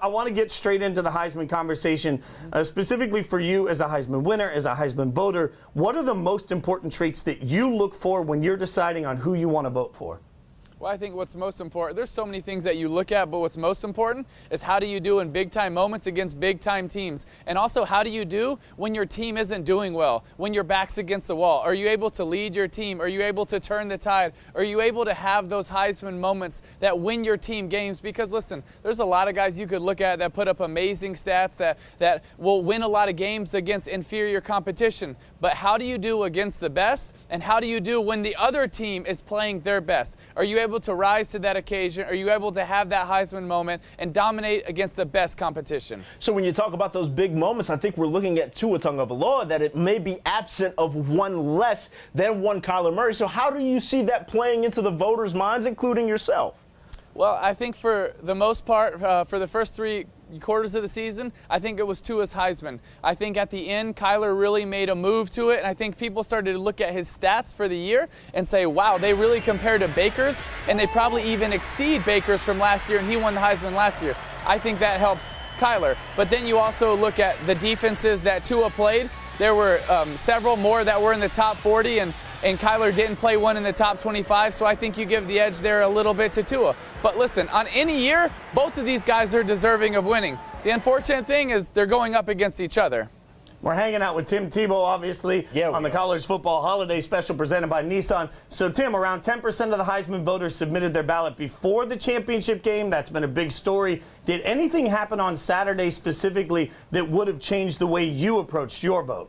I want to get straight into the Heisman conversation, specifically for you as a Heisman winner, as a Heisman voter. What are the most important traits that you look for when you're deciding on who you want to vote for? Well, I think what's most important, there's so many things that you look at, but what's most important is how do you do in big-time moments against big-time teams? And also, how do you do when your team isn't doing well, when your back's against the wall? Are you able to lead your team? Are you able to turn the tide? Are you able to have those Heisman moments that win your team games? Because, listen, there's a lot of guys you could look at that put up amazing stats that will win a lot of games against inferior competition. But how do you do against the best? And how do you do when the other team is playing their best? Are you able to rise to that occasion? Are you able to have that Heisman moment and dominate against the best competition? So when you talk about those big moments, I think we're looking at Tua Tagovailoa, that it may be absent of one less than one Kyler Murray. So how do you see that playing into the voters' minds, including yourself? Well, I think for the most part, for the first 3 quarters of the season, I think it was Tua's Heisman. I think at the end, Kyler really made a move to it, and I think people started to look at his stats for the year and say, wow, they really compare to Baker's, and they probably even exceed Baker's from last year, and he won the Heisman last year. I think that helps Kyler. But then you also look at the defenses that Tua played. There were several more that were in the top 40, and Kyler didn't play one in the top 25, so I think you give the edge there a little bit to Tua. But listen, on any year, both of these guys are deserving of winning. The unfortunate thing is they're going up against each other. We're hanging out with Tim Tebow, obviously, on the College Football Holiday Special presented by Nissan. So, Tim, around 10% of the Heisman voters submitted their ballot before the championship game. That's been a big story. Did anything happen on Saturday specifically that would have changed the way you approached your vote?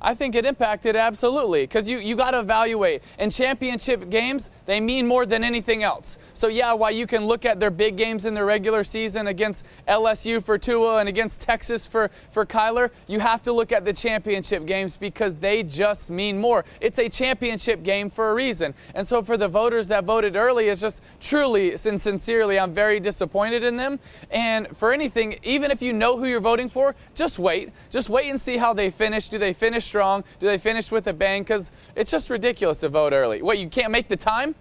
I think it impacted absolutely, because you got to evaluate. In championship games, they mean more than anything else. So yeah, while you can look at their big games in the regular season against LSU for Tua and against Texas for Kyler, you have to look at the championship games because they just mean more. It's a championship game for a reason. And so for the voters that voted early, it's just truly and sincerely, I'm very disappointed in them. And for anything, even if you know who you're voting for, just wait. Just wait and see how they finish. Do they finish strong? Do they finish with a bang? Because it's just ridiculous to vote early. What, you can't make the time?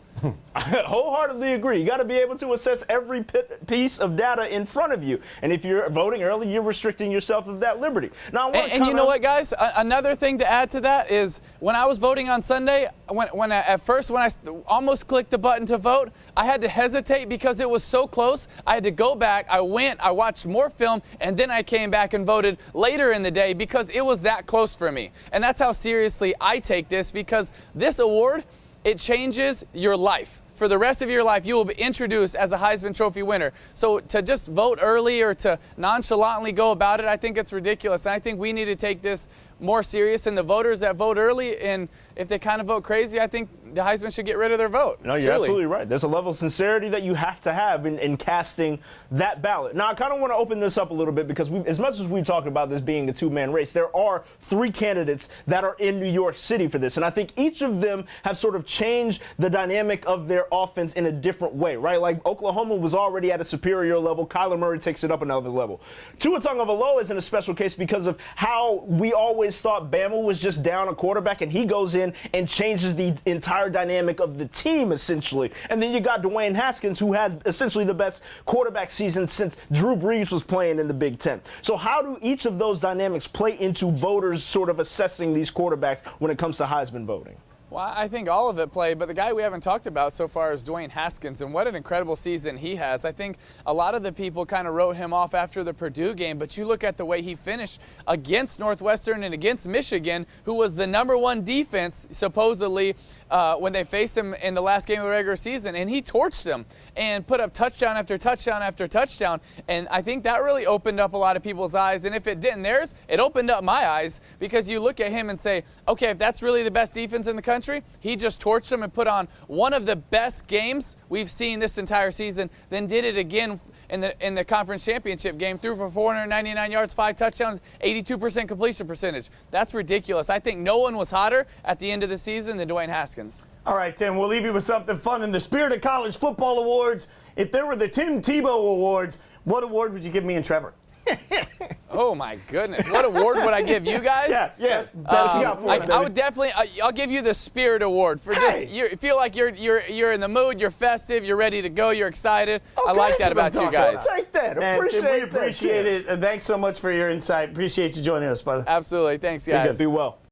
I wholeheartedly agree. You got to be able to assess every piece of data in front of you. And if you're voting early, you're restricting yourself of that liberty. Now, and you know what, guys? Another thing to add to that is when I was voting on Sunday, when I almost clicked the button to vote, I had to hesitate because it was so close. I had to go back. I watched more film, and then I came back and voted later in the day because it was that close for me. And that's how seriously I take this, because this award, it changes your life. For the rest of your life, you will be introduced as a Heisman Trophy winner. So to just vote early or to nonchalantly go about it, I think it's ridiculous. And I think we need to take this more serious. And the voters that vote early, and if they kind of vote crazy, I think the Heisman should get rid of their vote. No, you're absolutely right. There's a level of sincerity that you have to have in casting that ballot. Now, I kind of want to open this up a little bit because as much as we talk about this being a two-man race, there are 3 candidates that are in New York City for this. And I think each of them have sort of changed the dynamic of their offense in a different way, right? Like Oklahoma was already at a superior level. Kyler Murray takes it up another level. Tua Tagovailoa is in a special case because of how we always thought Bama was just down a quarterback, and he goes in and changes the entire dynamic of the team, essentially. And then you got Dwayne Haskins, who has essentially the best quarterback season since Drew Brees was playing in the Big Ten. So how do each of those dynamics play into voters sort of assessing these quarterbacks when it comes to Heisman voting? Well, I think all of it played, but the guy we haven't talked about so far is Dwayne Haskins, and what an incredible season he has. I think a lot of the people kind of wrote him off after the Purdue game, but you look at the way he finished against Northwestern and against Michigan, who was the #1 defense, supposedly, when they faced him in the last game of the regular season, and he torched them and put up touchdown after touchdown after touchdown, and I think that really opened up a lot of people's eyes, and if it didn't theirs, it opened up my eyes, because you look at him and say, okay, if that's really the best defense in the country, he just torched them and put on one of the best games we've seen this entire season, then did it again in the conference championship game, threw for 499 yards, 5 touchdowns, 82% completion percentage. That's ridiculous. I think no one was hotter at the end of the season than Dwayne Haskins. All right, Tim, we'll leave you with something fun. In the spirit of college football awards, if there were the Tim Tebow Awards, what award would you give me and Trevor? Oh my goodness! What award would I give you guys? Best I would definitely. I'll give you the Spirit Award for just. You feel like you're in the mood. You're festive. You're ready to go. You're excited. Okay, I like that about you guys. Take that. Man, Tim, we appreciate that. it. Thanks so much for your insight. Appreciate you joining us, brother. Absolutely. Thanks, guys. Be well.